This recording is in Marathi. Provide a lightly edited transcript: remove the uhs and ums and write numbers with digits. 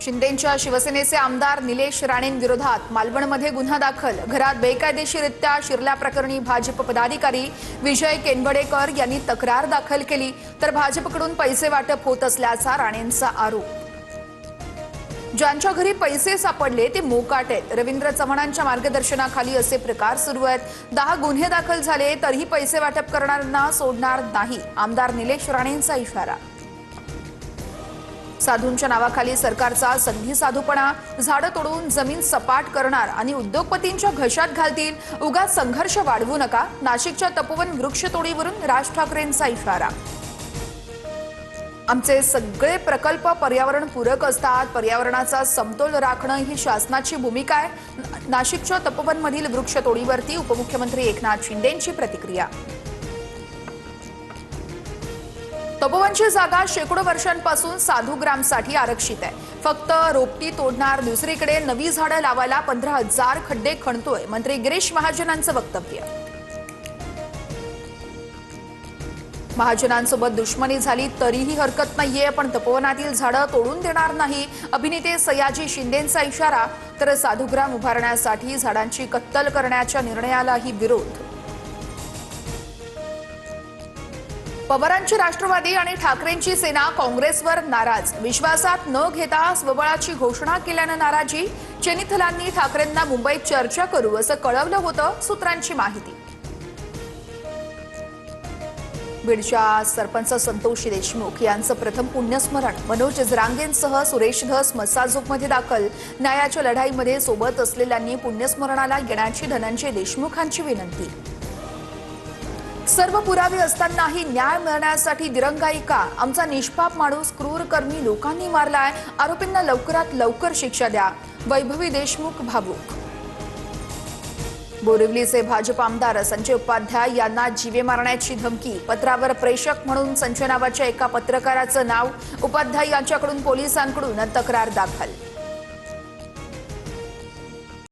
शिंदेंच्या शिवसेनेचे आमदार निलेश राणेंविरोधात मालवणमध्ये गुन्हा दाखल। घरात बेकायदेशीररित्या शिरल्याप्रकरणी भाजप पदाधिकारी विजय केनवडेकर यांनी तक्रार दाखल केली, तर भाजपकडून पैसे वाटप होत असल्याचा राणेंचा आरोप। ज्यांच्या घरी पैसे सापडले ते मोकाट आहेत। रवींद्र चव्हाणांच्या मार्गदर्शनाखाली असे प्रकार सुरू आहेत। 10 गुन्हे दाखल झाले तरीही पैसे वाटप करणाऱ्यांना सोडणार नाही, आमदार निलेश राणेंचा इशारा। साधूंच्या नावाखाली सरकारचा संधी साधूपणा, झाडं तोडून जमीन सपाट करणार आणि उद्योगपतींच्या घशात घालतील, उगाच संघर्ष वाढवू नका। नाशिकच्या तपोवन वृक्षतोडीवरून राज ठाकरेंचा इशारा। आमचे सगळे प्रकल्प पर्यावरणपूरक असतात, पर्यावरणाचा समतोल राखणं ही शासनाची भूमिका आहे। नाशिकच्या तपोवनमधील वृक्षतोडीवरती उपमुख्यमंत्री एकनाथ शिंदेंची प्रतिक्रिया। तपोवनची जागा शेकडो वर्षांपासून साधूग्रामसाठी आरक्षित आहे। फक्त रोपटी तोडणार, दुसरीकडे नवी झाडं लावायला 15,000 खड्डे खणतोय, मंत्री गिरीश महाजनांचं वक्तव्य। महाजनांसोबत दुश्मनी झाली तरीही हरकत नाहीये, पण तपोवनातील झाडं तोडून देणार नाही, अभिनेते सयाजी शिंदेंचा इशारा। तर साधूग्राम उभारण्यासाठी झाडांची कत्तल करण्याच्या निर्णयालाही विरोध। पवारांची राष्ट्रवादी आणि ठाकरेंची सेना काँग्रेसवर नाराज। विश्वासात न घेता स्वबळाची घोषणा केल्यानं नाराजी। चेनिथलांनी ठाकरेंना मुंबईत चर्चा करू असं कळवलं होतं, सूत्रांची माहिती। बीडच्या सरपंच संतोषी देशमुख यांचं प्रथम पुण्यस्मरण। मनोज जरांगेंसह सुरेश धस मस्साजोगमध्ये दाखल। न्यायाच्या लढाईमध्ये सोबत असलेल्यांनी पुण्यस्मरणाला येण्याची धनंजय देशमुखांची विनंती। सर्व पुरावे असतानाही न्याय मिळण्यासाठी दिरंगाई का? आमचा निष्पाप माणूस क्रूरकर्मी लोकांनी मारलाय, आरोपींना लवकरात लवकर शिक्षा द्या, वैभवी देशमुख भावूक। बोरिवलीचे भाजप आमदार संजय उपाध्याय यांना जीवे मारण्याची धमकी। पत्रावर प्रेषक म्हणून संजय नावाच्या एका पत्रकाराचं नाव। उपाध्याय यांच्याकडून पोलिसांकडून तक्रार दाखल।